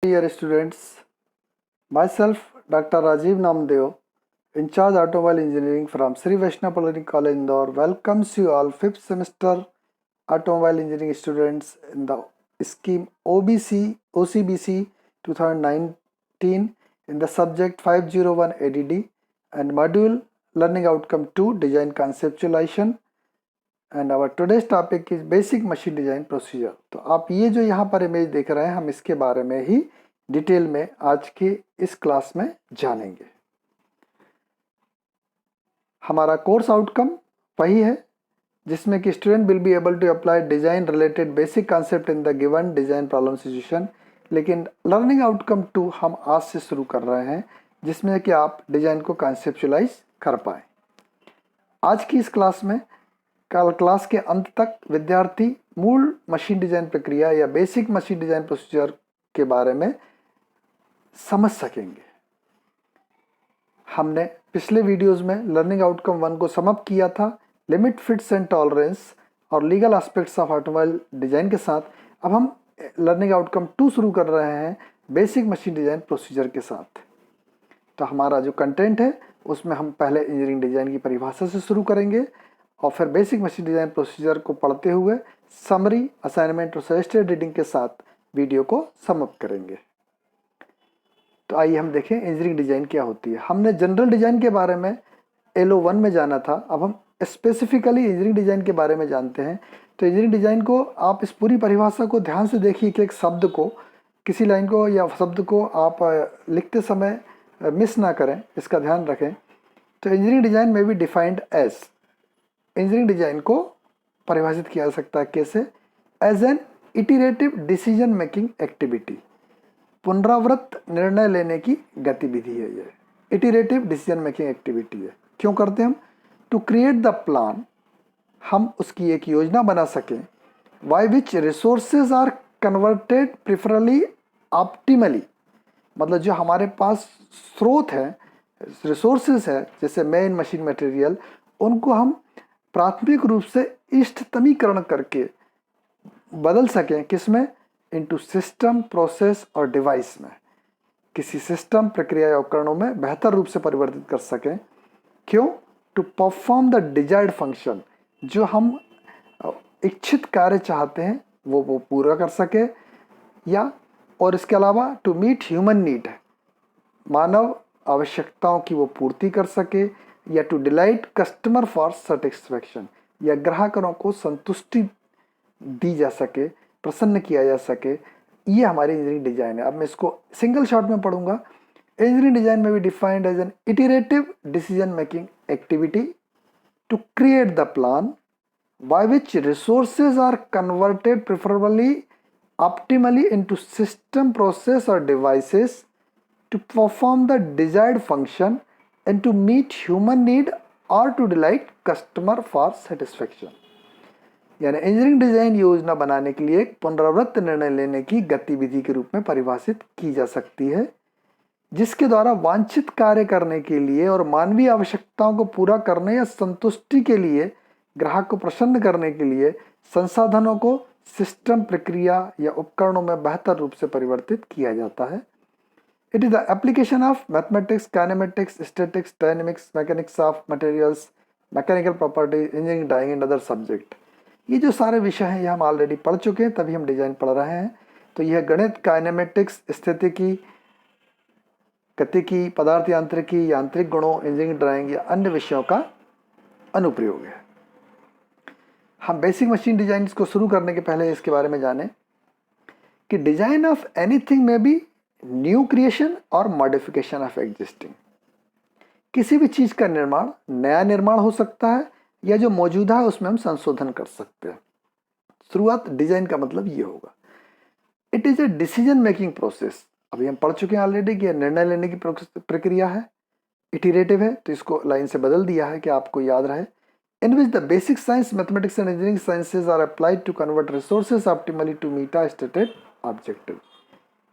dear students. Myself, Dr. Rajiv Namdeo, in charge automobile engineering from Sri Vaishnav Polytechnic College Indore, welcomes you all 5th semester automobile engineering students in the scheme OCBC 2019 in the subject 501 ADD and module learning outcome 2 design conceptualization. And our today's topic is basic machine design procedure. तो आप ये जो यहाँ पर image देख रहे हैं, हम इसके बारे में ही डिटेल में आज की इस क्लास में जानेंगे। हमारा कोर्स आउटकम वही है जिसमें कि student will be able to apply design related basic concept in the given design problem situation. लेकिन लर्निंग आउटकम 2 हम आज से शुरू कर रहे हैं जिसमें कि आप डिजाइन को कॉन्सेप्चुलाइज कर पाए। आज की इस क्लास में कल क्लास के अंत तक विद्यार्थी मूल मशीन डिजाइन प्रक्रिया या बेसिक मशीन डिजाइन प्रोसीजर के बारे में समझ सकेंगे। हमने पिछले वीडियोस में लर्निंग आउटकम 1 को समाप्त किया था लिमिट, फिट्स एंड टॉलरेंस और legal aspects of automobile design के साथ। अब हम लर्निंग आउटकम 2 शुरू कर रहे हैं बेसिक मशीन डिजाइन प्रोसीजर के साथ। तो हमारा जो कंटेंट है उसमें हम पहले इंजीनियरिंग डिजाइन की परिभाषा से शुरू करेंगे और फिर बेसिक मशीन डिजाइन प्रोसीजर को पढ़ते हुए समरी, असाइनमेंट और सजेस्टेड रीडिंग के साथ वीडियो को समाप्त करेंगे। तो आइए हम देखें इंजीनियरिंग डिजाइन क्या होती है। हमने जनरल डिजाइन के बारे में LO1 में जाना था, अब हम स्पेसिफिकली इंजीनियरिंग डिजाइन के बारे में जानते हैं। तो इंजीनियरिंग डिजाइन को आप इस पूरी परिभाषा को ध्यान से देखिए कि एक शब्द को, किसी लाइन को या शब्द को आप लिखते समय मिस ना करें, इसका ध्यान रखें। तो इंजीनियरिंग डिजाइन में भी डिफाइंड एज, इंजीनियरिंग डिजाइन को परिभाषित किया जा सकता है कैसे? As an iterative decision making activity, पुनरावृत्त निर्णय लेने की गतिविधि है। ये इटरेटिव डिसीजन मेकिंग एक्टिविटी है। क्यों करते हैं हम? टू क्रिएट द प्लान, हम उसकी एक योजना बना सकें, by which resources are converted preferably optimally, मतलब जो हमारे पास स्रोत है, रिसोर्सेज है, जैसे मेन मशीन मटेरियल, उनको हम प्राथमिक रूप से इष्टतमीकरण करके बदल सकें, किसमें? इनटू सिस्टम, प्रोसेस और डिवाइस में, किसी सिस्टम, प्रक्रिया या उपकरणों में बेहतर रूप से परिवर्तित कर सकें। क्यों? To perform the desired function, जो हम इच्छित कार्य चाहते हैं वो पूरा कर सके, या और इसके अलावा टू मीट ह्यूमन नीड, मानव आवश्यकताओं की वो पूर्ति कर सके, या to delight customer for satisfaction, या ग्राहकों को संतुष्टि दी जा सके, प्रसन्न किया जा सके। ये हमारी इंजीनियरिंग डिजाइन है। अब मैं इसको सिंगल शॉट में पढ़ूंगा। इंजीनियरिंग डिजाइन में भी defined as an iterative decision making activity to create the plan by which resources are converted preferably optimally into system, process और devices to perform the desired function and to meet human need or to delight customer for satisfaction। यानी engineering design योजना बनाने के लिए एक पुनरावृत्त निर्णय लेने की गतिविधि के रूप में परिभाषित की जा सकती है, जिसके द्वारा वांछित कार्य करने के लिए और मानवीय आवश्यकताओं को पूरा करने या संतुष्टि के लिए, ग्राहक को प्रसन्न करने के लिए संसाधनों को सिस्टम, प्रक्रिया या उपकरणों में बेहतर रूप से परिवर्तित किया जाता है। It is the application of mathematics, kinematics, statics, dynamics, mechanics of materials, mechanical properties, engineering drawing and other subject। ये जो सारे विषय हैं ये हम ऑलरेडी पढ़ चुके हैं, तभी हम डिजाइन पढ़ रहे हैं। तो यह गणित, काइनेमेटिक्स, स्थितिकी, गतिकी, पदार्थ यांत्रिकी, यांत्रिक गुणों, इंजीनियरिंग ड्राइंग या अन्य विषयों का अनुप्रयोग है। हम बेसिक मशीन डिजाइन को शुरू करने के पहले इसके बारे में जानें कि डिजाइन ऑफ एनीथिंग में भी न्यू क्रिएशन और मॉडिफिकेशन ऑफ एग्जिस्टिंग, किसी भी चीज का निर्माण, नया निर्माण हो सकता है या जो मौजूदा है उसमें हम संशोधन कर सकते हैं। शुरुआत डिजाइन का मतलब ये होगा। It is a decision making process, अभी हम पढ़ चुके हैं ऑलरेडी कि निर्णय लेने की प्रक्रिया है, इटरेटिव है, तो इसको लाइन से बदल दिया है कि आपको याद रहे। In which the basic science, mathematics and engineering sciences are applied to convert resources optimally to meet a stated objective.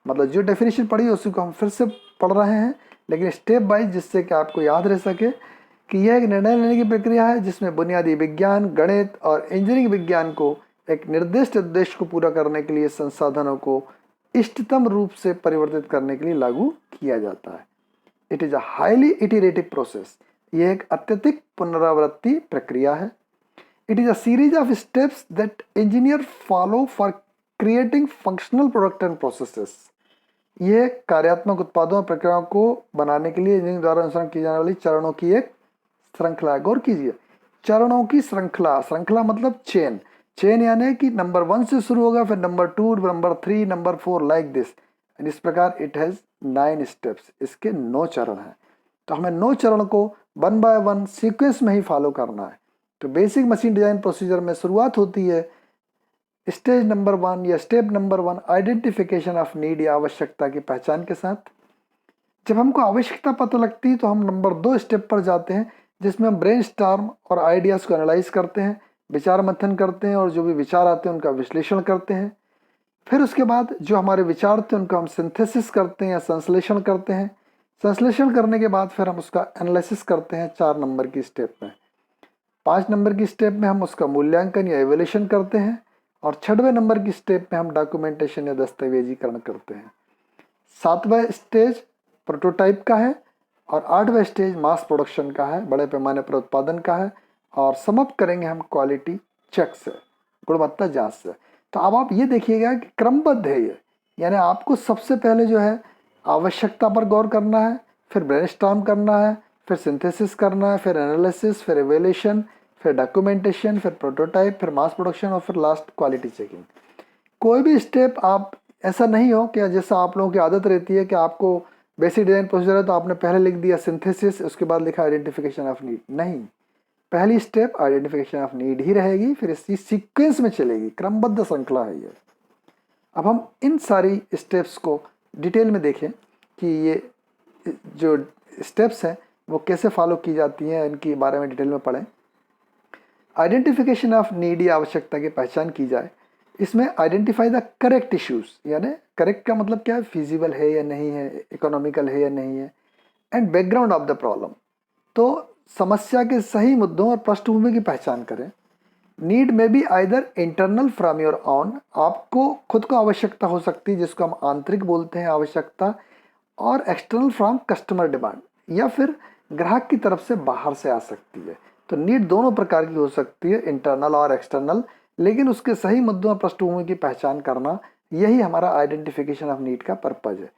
मतलब जो डेफिनेशन पढ़ी उसी को हम फिर से पढ़ रहे हैं, लेकिन स्टेप बाय, जिससे कि आपको याद रह सके कि यह एक निर्णय लेने की प्रक्रिया है जिसमें बुनियादी विज्ञान, गणित और इंजीनियरिंग विज्ञान को एक निर्दिष्ट उद्देश्य को पूरा करने के लिए संसाधनों को इष्टतम रूप से परिवर्तित करने के लिए लागू किया जाता है। It is a highly iterative process, यह एक अत्यधिक पुनरावृत्ति प्रक्रिया है। It is a series of steps that engineer follow for creating functional product and processes. यह कार्यात्मक उत्पादों और प्रक्रियाओं को बनाने के लिए इंजीनियरिंग द्वारा अनुसरण की जाने वाली चरणों की एक श्रृंखला है। गौर कीजिए, चरणों की श्रृंखला, श्रृंखला मतलब चेन, चेन यानी कि नंबर 1 से शुरू होगा, फिर number 2, number 3, number 4, like this. इस प्रकार इट हैज 9 स्टेप्स, इसके 9 चरण हैं। तो हमें 9 चरण को 1 बाय 1 सीक्वेंस में ही फॉलो करना है। तो बेसिक मशीन डिजाइन प्रोसीजर में शुरुआत होती है स्टेज नंबर 1 या step number 1 identification of need या आवश्यकता की पहचान के साथ। जब हमको आवश्यकता पता लगती है तो हम नंबर 2 स्टेप पर जाते हैं, जिसमें हम ब्रेनस्टॉर्म और आइडियाज़ को एनालाइज करते हैं, विचार मंथन करते हैं और जो भी विचार आते हैं उनका विश्लेषण करते हैं। फिर उसके बाद जो हमारे विचार थे उनका हम सिंथेसिस करते हैं या संश्लेषण करते हैं। संश्लेषण करने के बाद फिर हम उसका एनालिसिस करते हैं 4 नंबर की स्टेप में। 5 नंबर की स्टेप में हम उसका मूल्यांकन या एवेल्यूशन करते हैं और 6वें नंबर की स्टेप में हम डॉक्यूमेंटेशन या दस्तावेजीकरण करते हैं। 7वां स्टेज प्रोटोटाइप का है और 8वां स्टेज मास प्रोडक्शन का है, बड़े पैमाने पर उत्पादन का है। और समाप्त करेंगे हम क्वालिटी चेक से, गुणवत्ता जांच से। तो अब आप ये देखिएगा कि क्रमबद्ध है ये, यानी आपको सबसे पहले जो है आवश्यकता पर गौर करना है, फिर ब्रेनस्टॉर्म करना है, फिर सिंथेसिस करना है, फिर एनालिसिस, फिर एवेल्यूशन, फिर डॉक्यूमेंटेशन, फिर प्रोटोटाइप, फिर मास प्रोडक्शन और फिर लास्ट क्वालिटी चेकिंग। कोई भी स्टेप आप ऐसा नहीं हो कि जैसा आप लोगों की आदत रहती है कि आपको बेसिक डिजाइन प्रोसीजर है तो आपने पहले लिख दिया सिंथेसिस, उसके बाद लिखा आइडेंटिफिकेशन ऑफ नीड। नहीं, पहली स्टेप आइडेंटिफिकेशन ऑफ नीड ही रहेगी, फिर इसी सीक्वेंस में चलेगी, क्रमबद्ध श्रृंखला है ये। अब हम इन सारी स्टेप्स को डिटेल में देखें कि ये जो स्टेप्स हैं वो कैसे फॉलो की जाती हैं, इनके बारे में डिटेल में पढ़ें। आइडेंटिफिकेशन ऑफ नीड या आवश्यकता की पहचान की जाए। इसमें आइडेंटिफाई द करेक्ट इश्यूज, यानी करेक्ट का मतलब क्या है, फिजिबल है या नहीं है, इकोनॉमिकल है या नहीं है, and background of the problem. तो समस्या के सही मुद्दों और पृष्ठभूमि की पहचान करें। नीड में be either internal from your on, आपको खुद को आवश्यकता हो सकती है जिसको हम आंतरिक बोलते हैं आवश्यकता, और एक्सटर्नल फ्रॉम कस्टमर डिमांड, या फिर ग्राहक की तरफ से बाहर से आ सकती है। तो नीड दोनों प्रकार की हो सकती है, इंटरनल और एक्सटर्नल, लेकिन उसके सही मुद्दों और पृष्ठभूमि की पहचान करना, यही हमारा आइडेंटिफिकेशन ऑफ नीड का पर्पज है।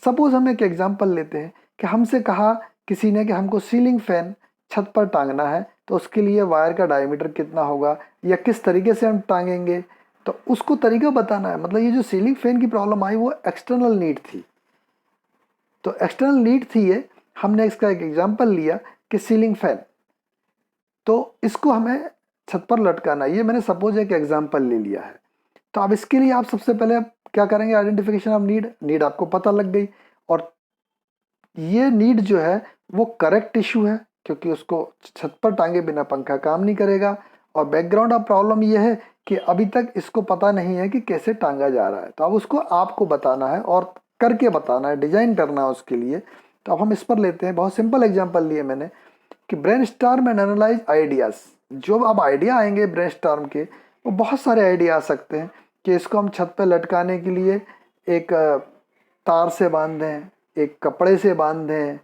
सपोज हम एक एग्जांपल लेते हैं कि हमसे कहा किसी ने कि हमको सीलिंग फैन छत पर टांगना है, तो उसके लिए वायर का डायमीटर कितना होगा या किस तरीके से हम टांगेंगे, तो उसको तरीका बताना है। मतलब ये जो सीलिंग फैन की प्रॉब्लम आई वो एक्सटर्नल नीड थी, तो एक्सटर्नल नीड थी ये, हमने इसका एक एग्जांपल लिया कि सीलिंग फैन, तो इसको हमें छत पर लटकाना, ये मैंने सपोज एक एग्जांपल ले लिया है। तो अब इसके लिए आप सबसे पहले क्या करेंगे, आइडेंटिफिकेशन ऑफ नीड, नीड आपको पता लग गई, और ये नीड जो है वो करेक्ट इशू है क्योंकि उसको छत पर टांगे बिना पंखा काम नहीं करेगा। और बैकग्राउंड ऑफ प्रॉब्लम ये है कि अभी तक इसको पता नहीं है कि कैसे टांगा जा रहा है, तो अब उसको आपको बताना है और करके बताना है, डिजाइन करना है उसके लिए। तो अब हम इस पर लेते हैं, बहुत सिंपल एग्जांपल लिए मैंने कि ब्रेनस्टॉर्म एंड एनालाइज आइडियाज। जो अब आइडिया आएंगे ब्रेनस्टॉर्म के, वो बहुत सारे आइडिया आ सकते हैं कि इसको हम छत पर लटकाने के लिए एक तार से बांध दें, एक कपड़े से बांध दें,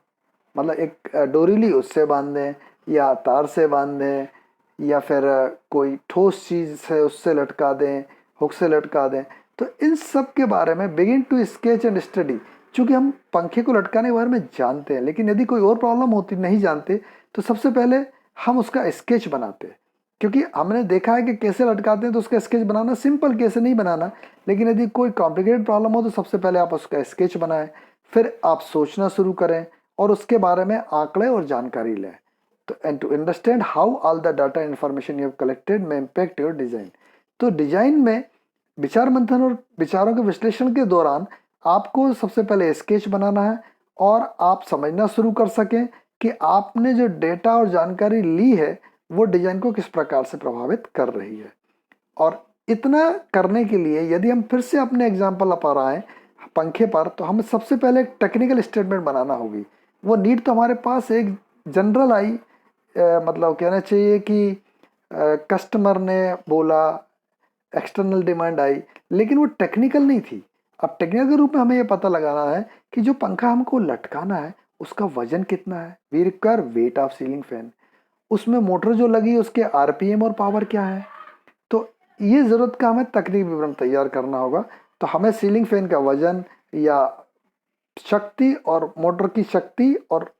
मतलब एक डोरी ली उससे बांध दें, या तार से बांध दें, या फिर कोई ठोस चीज़ से उससे लटका दें, हुक से लटका दें। तो इन सब के बारे में begin to sketch and study. चूँकि हम पंखे को लटकाने के बारे में जानते हैं, लेकिन यदि कोई और प्रॉब्लम होती नहीं जानते, तो सबसे पहले हम उसका स्केच बनाते हैं, क्योंकि हमने देखा है कि कैसे लटकाते हैं, तो उसका स्केच बनाना सिंपल, कैसे नहीं बनाना। लेकिन यदि कोई कॉम्प्लिकेटेड प्रॉब्लम हो तो सबसे पहले आप उसका स्केच बनाएं, फिर आप सोचना शुरू करें और उसके बारे में आंकड़े और जानकारी लें। तो and to understand how all the data information you have collected may impact your design. तो डिजाइन में विचार मंथन और विचारों के विश्लेषण के दौरान आपको सबसे पहले स्केच बनाना है और आप समझना शुरू कर सकें कि आपने जो डेटा और जानकारी ली है वो डिजाइन को किस प्रकार से प्रभावित कर रही है। और इतना करने के लिए यदि हम फिर से अपने एग्जाम्पल पर आए पंखे पर, तो हमें सबसे पहले एक टेक्निकल स्टेटमेंट बनाना होगी। वो नीड तो हमारे पास एक जनरल आई, मतलब कहना चाहिए कि कस्टमर ने बोला, एक्सटर्नल डिमांड आई, लेकिन वो टेक्निकल नहीं थी। अब टेक्निकल के रूप में हमें ये पता लगाना है कि जो पंखा हमको लटकाना है उसका वजन कितना है। We require weight of ceiling fan. उसमें मोटर जो लगी उसके आरपीएम और पावर क्या है। तो ये ज़रूरत का हमें तकनीकी विवरण तैयार करना होगा। तो हमें सीलिंग फैन का वजन या शक्ति और मोटर की शक्ति और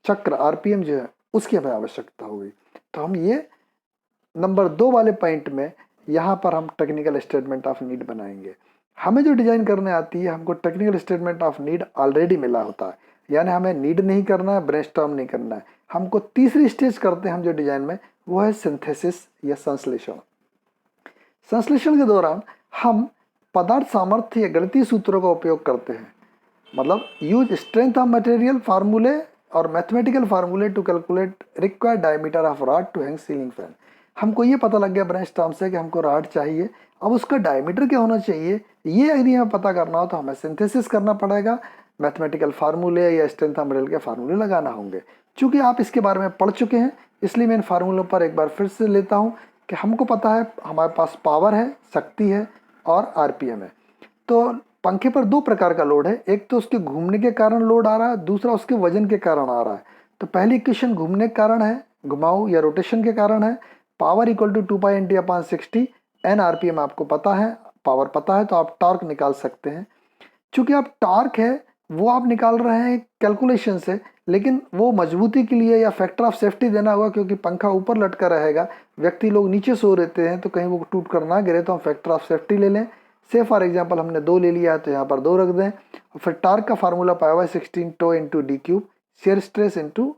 चक्र आरपीएम जो है उसकी हमें आवश्यकता होगी। तो हम ये नंबर 2 वाले पॉइंट में यहाँ पर हम टेक्निकल स्टेटमेंट ऑफ नीड बनाएंगे। हमें जो डिजाइन करने आती है हमको technical statement of need already मिला होता है, यानी हमें नीड नहीं करना है, ब्रेनस्टॉर्म नहीं करना है। हमको तीसरी स्टेज करते हैं हम जो डिजाइन में, वो है सिंथेसिस या संश्लेषण। संश्लेषण के दौरान हम पदार्थ सामर्थ्य या गणितीय सूत्रों का उपयोग करते हैं। मतलब यूज स्ट्रेंथ ऑफ मटेरियल फार्मूले और मैथमेटिकल फार्मूले to calculate required diameter of rod to hang ceiling fan. हमको ये पता लग गया ब्रेनस्टॉर्म से कि हमको रॉड चाहिए, अब उसका डायमीटर क्या होना चाहिए ये यदि हमें पता करना हो तो हमें सिंथेसिस करना पड़ेगा, मैथमेटिकल फार्मूले या स्ट्रेंथ ऑफ मटेरियल के फार्मूले लगाना होंगे। चूंकि आप इसके बारे में पढ़ चुके हैं इसलिए मैं इन फार्मूलों पर एक बार फिर से लेता हूँ कि हमको पता है हमारे पास पावर है, शक्ति है और आरपीएम है। तो पंखे पर 2 प्रकार का लोड है, एक तो उसके घूमने के कारण लोड आ रहा है, दूसरा उसके वजन के कारण आ रहा है। तो पहली इक्वेशन घूमने के कारण है, घुमाव या रोटेशन के कारण है। Power equal to 2 pi NT upon 60। N RPM आपको पता है, पावर पता है तो आप टॉर्क निकाल सकते हैं। चूंकि आप टॉर्क है वो आप निकाल रहे हैं कैलकुलेशन से, लेकिन वो मजबूती के लिए या फैक्टर ऑफ सेफ्टी देना होगा क्योंकि पंखा ऊपर लटका रहेगा, व्यक्ति लोग नीचे सो रहते हैं तो कहीं वो टूट कर ना गिरे, तो हम फैक्टर ऑफ सेफ्टी ले लें। से फॉर एग्जांपल हमने 2 ले लिया है तो यहाँ पर 2 रख दें। और फिर टॉर्क का फार्मूला पाया हुआ 16 tau into D cube, shear stress into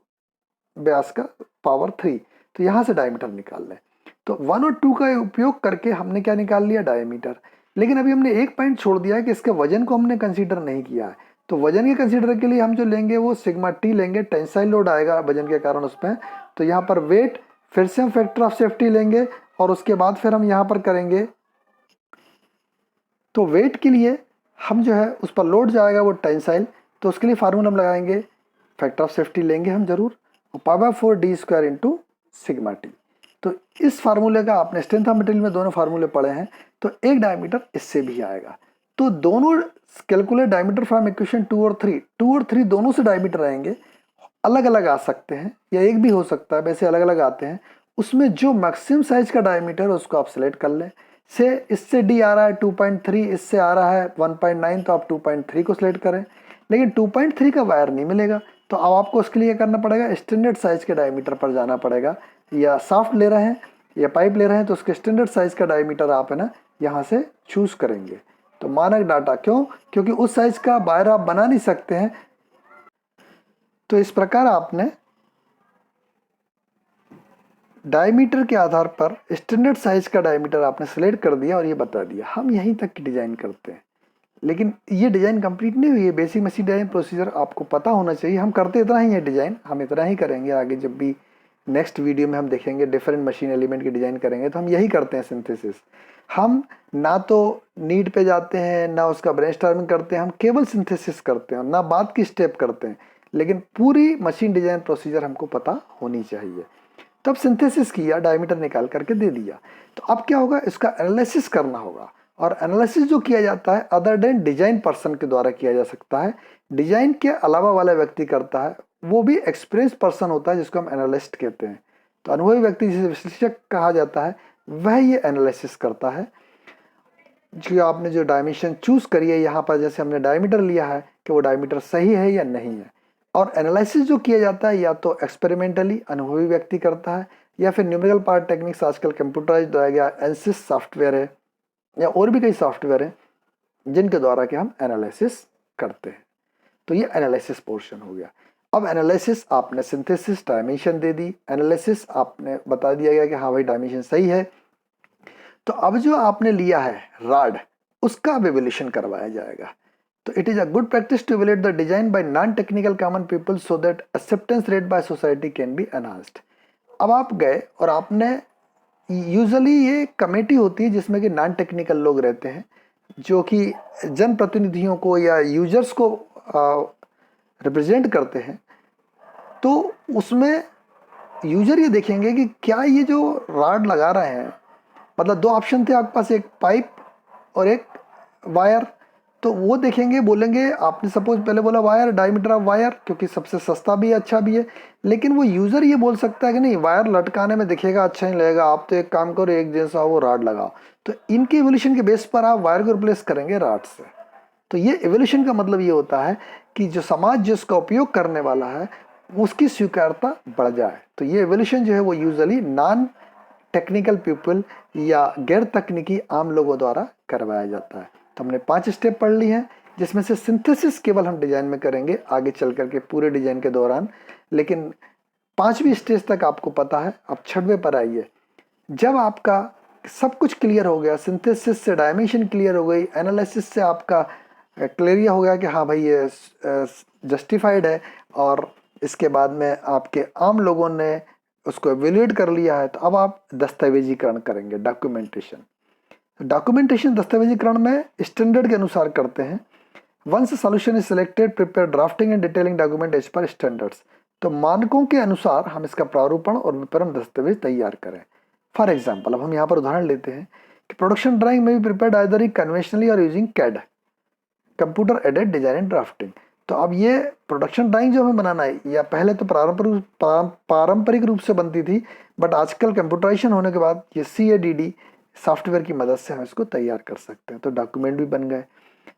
व्यास का पावर 3। तो यहाँ से डायमीटर निकाल लें। तो 1 और 2 का उपयोग करके हमने क्या निकाल लिया, डायमीटर। लेकिन अभी हमने एक पॉइंट छोड़ दिया है कि इसके वजन को हमने कंसीडर नहीं किया है। तो वजन के कंसीडर के लिए हम जो लेंगे वो सिग्मा टी लेंगे, टेंसाइल लोड आएगा वजन के कारण उसमें। तो यहाँ पर वेट, फिर से हम फैक्टर ऑफ सेफ्टी लेंगे और उसके बाद फिर हम यहाँ पर करेंगे। तो वेट के लिए हम जो है उस पर लोड जाएगा वो टेंसाइल, तो उसके लिए फार्मूला हम लगाएंगे, फैक्टर ऑफ सेफ्टी लेंगे हम जरूर, और power 4 D square into sigma T. तो इस फार्मूले का आपने स्ट्रेंथ ऑफ मटेरियल में दोनों फार्मूले पढ़े हैं, तो एक डायमीटर इससे भी आएगा। तो दोनों कैलकुलेट डायमीटर फ्रॉम इक्वेशन 2 और 3, 2 और 3 दोनों से डायमीटर आएंगे, अलग अलग आ सकते हैं या एक भी हो सकता है, वैसे अलग अलग आते हैं। उसमें जो मैक्सिमम साइज का डायमीटर उसको आप सिलेक्ट कर लें। से इससे डी आ रहा है 2.3, इससे आ रहा है 1.9, तो आप 2.3 को सिलेक्ट करें। लेकिन 2.3 का वायर नहीं मिलेगा, तो अब आपको उसके लिए करना पड़ेगा स्टैंडर्ड साइज के डायमीटर पर जाना पड़ेगा। या सॉफ्ट ले रहे हैं या पाइप ले रहे हैं तो उसके स्टैंडर्ड साइज का डायमीटर आप है ना यहाँ से चूज करेंगे। तो मानक डाटा क्यों, क्योंकि उस साइज का वायर आप बना नहीं सकते हैं। तो इस प्रकार आपने डायमीटर के आधार पर स्टैंडर्ड साइज का डायमीटर आपने सिलेक्ट कर दिया और ये बता दिया। हम यहीं तक की डिजाइन करते हैं, लेकिन ये डिजाइन कंप्लीट नहीं हुई है। बेसिक मशीन डिजाइन प्रोसीजर आपको पता होना चाहिए। हम करते इतना ही है डिजाइन, हम इतना ही करेंगे। आगे जब भी नेक्स्ट वीडियो में हम देखेंगे डिफरेंट मशीन एलिमेंट की डिजाइन करेंगे तो हम यही करते हैं सिंथेसिस। हम ना तो नीड पे जाते हैं ना उसका ब्रेनस्टॉर्मिंग करते हैं, हम केवल सिंथेसिस करते हैं, ना बाद की स्टेप करते हैं। लेकिन पूरी मशीन डिजाइन प्रोसीजर हमको पता होनी चाहिए। तब सिंथेसिस किया, डायमीटर निकाल करके दे दिया। तो अब क्या होगा, इसका एनालिसिस करना होगा। और एनालिसिस जो किया जाता है अदर देन डिजाइन पर्सन के द्वारा किया जा सकता है। डिजाइन के अलावा वाला व्यक्ति करता है, वो भी एक्सपीरियंस पर्सन होता है जिसको हम एनालिस्ट कहते हैं। तो अनुभवी व्यक्ति जिसे विश्लेषक कहा जाता है वह ये एनालिसिस करता है। जो आपने जो डायमेंशन चूज करी है यहाँ पर, जैसे हमने डायमीटर लिया है कि वो डायमीटर सही है या नहीं है। और एनालिसिस जो किया जाता है या तो एक्सपेरिमेंटली अनुभवी व्यक्ति करता है, या फिर न्यूमेरिकल पार्ट टेक्निक्स आजकल कंप्यूटराइज्ड हो गया, एनसिस सॉफ्टवेयर है या और भी कई सॉफ्टवेयर हैं जिनके द्वारा कि हम एनालिसिस करते हैं। तो ये एनालिसिस पोर्शन हो गया। अब एनालिसिस आपने सिंथेसिस डायमेंशन दे दी, एनालिसिस आपने बता दिया गया कि हाँ भाई डायमेंशन सही है। तो अब जो आपने लिया है रॉड, उसका अब एवोल्यूशन करवाया जाएगा। तो it is a good practice to evaluate the design by non technical common people so that acceptance rate by society can be enhanced. अब आप गए और आपने, यूजुअली ये कमेटी होती है जिसमें कि नॉन टेक्निकल लोग रहते हैं जो कि जनप्रतिनिधियों को या यूजर्स को रिप्रेजेंट करते हैं। तो उसमें यूजर ये देखेंगे कि क्या ये जो रॉड लगा रहे हैं, मतलब 2 ऑप्शन थे आपके पास, एक पाइप और एक वायर। तो वो देखेंगे, बोलेंगे आपने सपोज पहले बोला वायर, डायमीटर ऑफ वायर, क्योंकि सबसे सस्ता भी है, अच्छा भी है। लेकिन वो यूज़र ये बोल सकता है कि नहीं, वायर लटकाने में दिखेगा अच्छा नहीं लगेगा, आप तो एक काम करो, एक जैसा वो राड लगाओ। तो इनके एवोल्यूशन के बेस पर आप वायर को रिप्लेस करेंगे राड से। तो ये एवोल्यूशन का मतलब ये होता है कि जो समाज जिसका उपयोग करने वाला है उसकी स्वीकार्यता बढ़ जाए। तो ये एवोल्यूशन जो है वो यूजुअली नॉन टेक्निकल पीपल या गैर तकनीकी आम लोगों द्वारा करवाया जाता है। तो हमने 5 स्टेप पढ़ ली हैं, जिसमें से सिंथेसिस केवल हम डिजाइन में करेंगे आगे चल करके पूरे डिजाइन के दौरान। लेकिन 5वीं स्टेज तक आपको पता है। अब 6वें पर आइए। जब आपका सब कुछ क्लियर हो गया, सिंथेसिस से डायमेंशन क्लियर हो गई, एनालिसिस से आपका क्लियर हो गया कि हाँ भाई ये जस्टिफाइड है, और इसके बाद में आपके आम लोगों ने उसको एवेल्यूएट कर लिया है, तो अब आप दस्तावेजीकरण करेंगे, डॉक्यूमेंटेशन। डॉक्यूमेंटेशन दस्तावेजीकरण में स्टैंडर्ड के अनुसार करते हैं। Once solution is selected, prepare drafting and detailing document as per standards. तो मानकों के अनुसार हम इसका प्रारूपण और विवरण दस्तावेज तैयार करें। फॉर एग्जाम्पल, अब हम यहाँ पर उदाहरण लेते हैं कि प्रोडक्शन ड्राइंग में भी प्रिपेयर्ड आइदर कन्वेंशनली और using CAD, computer aided design and drafting. तो अब ये प्रोडक्शन ड्राइंग जो हमें बनाना है, या पहले तो पारंपरिक रूप से बनती थी, बट आजकल कंप्यूटराइजेशन होने के बाद ये CADD सॉफ्टवेयर की मदद से हम इसको तैयार कर सकते हैं। तो डॉक्यूमेंट भी बन गए।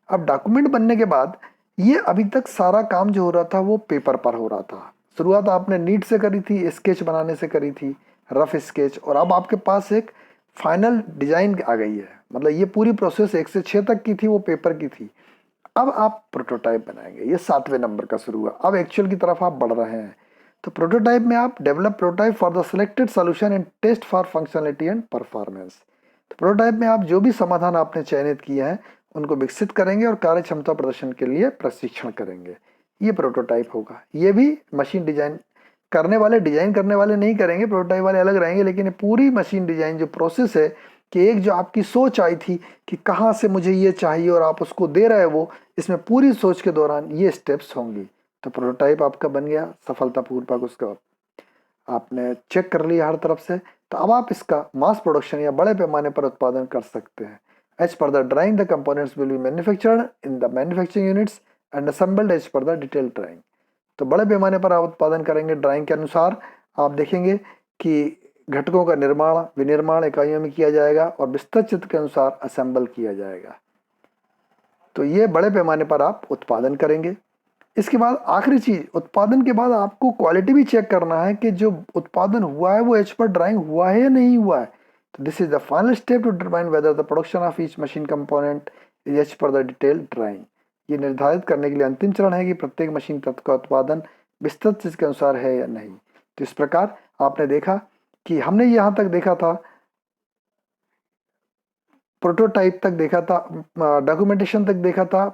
अब डॉक्यूमेंट बनने के बाद ये अभी तक सारा काम जो हो रहा था वो पेपर पर हो रहा था। शुरुआत आपने नीट से करी थी, स्केच बनाने से करी थी, रफ स्केच, और अब आपके पास एक फाइनल डिजाइन आ गई है। मतलब ये पूरी प्रोसेस 1 से 6 तक की थी, वो पेपर की थी। अब आप प्रोटोटाइप बनाएंगे, ये 7वें नंबर का शुरू हुआ। अब एक्चुअल की तरफ आप बढ़ रहे हैं। तो प्रोटोटाइप में आप develop prototype for the selected solution and test for functionality and performance. तो प्रोटोटाइप में आप जो भी समाधान आपने चयनित किए हैं उनको विकसित करेंगे और कार्य क्षमता प्रदर्शन के लिए प्रशिक्षण करेंगे। ये प्रोटोटाइप होगा। ये भी मशीन डिजाइन करने वाले नहीं करेंगे, प्रोटोटाइप वाले अलग रहेंगे। लेकिन ये पूरी मशीन डिजाइन जो प्रोसेस है कि एक जो आपकी सोच आई थी कि कहाँ से मुझे ये चाहिए और आप उसको दे रहे हो, वो इसमें पूरी सोच के दौरान ये स्टेप्स होंगी। तो प्रोटोटाइप आपका बन गया सफलतापूर्वक, उसका आपने चेक कर लिया हर तरफ से। तो अब आप इसका मास प्रोडक्शन या बड़े पैमाने पर उत्पादन कर सकते हैं। As per the drawing the components will be manufactured in the manufacturing units and assembled as per the detail drawing. तो बड़े पैमाने पर आप उत्पादन करेंगे ड्राइंग के अनुसार। आप देखेंगे कि घटकों का निर्माण विनिर्माण इकाइयों में किया जाएगा और विस्तृत चित्र के अनुसार असेंबल किया जाएगा। तो ये बड़े पैमाने पर आप उत्पादन करेंगे। इसके बाद आखिरी चीज, उत्पादन के बाद आपको क्वालिटी भी चेक करना है कि जो उत्पादन हुआ है वो एज पर ड्राइंग हुआ है या नहीं हुआ है। तो this is the final step to determine whether the production of each machine component is as per the detail drawing. ये निर्धारित करने के लिए अंतिम चरण है कि प्रत्येक मशीन तत्व का उत्पादन विस्तृत चीज के अनुसार है या नहीं। तो इस प्रकार आपने देखा कि हमने यहाँ तक देखा था, प्रोटोटाइप तक देखा था, डॉक्यूमेंटेशन तक देखा था,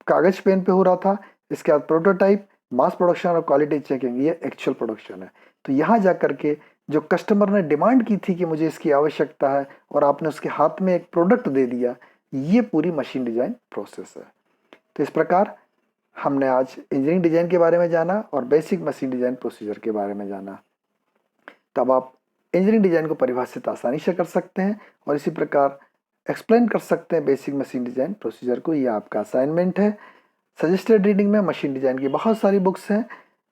कागज पेन पे हो रहा था। इसके बाद प्रोटोटाइप, मास प्रोडक्शन और क्वालिटी चेकिंग, ये एक्चुअल प्रोडक्शन है। तो यहाँ जा करके जो कस्टमर ने डिमांड की थी कि मुझे इसकी आवश्यकता है और आपने उसके हाथ में एक प्रोडक्ट दे दिया, ये पूरी मशीन डिजाइन प्रोसेस है। तो इस प्रकार हमने आज इंजीनियरिंग डिजाइन के बारे में जाना और बेसिक मशीन डिजाइन प्रोसीजर के बारे में जाना। तब आप इंजीनियरिंग डिजाइन को परिभाषित आसानी से कर सकते हैं और इसी प्रकार एक्सप्लेन कर सकते हैं बेसिक मशीन डिजाइन प्रोसीजर को। ये आपका असाइनमेंट है। सजेस्टेड रीडिंग में मशीन डिजाइन की बहुत सारी बुक्स हैं।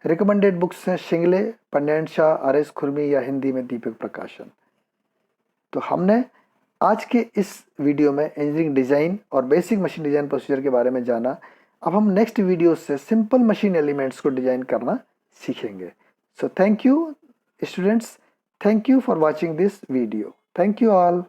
रिकमेंडेड बुक्स हैं शिंगले, पंडित शाह, RS खुरमी, या हिंदी में दीपक प्रकाशन। तो हमने आज के इस वीडियो में इंजीनियरिंग डिजाइन और बेसिक मशीन डिजाइन प्रोसीजर के बारे में जाना। अब हम नेक्स्ट वीडियो से सिंपल मशीन एलिमेंट्स को डिजाइन करना सीखेंगे। So thank you students, thank you for watching this video. Thank you all.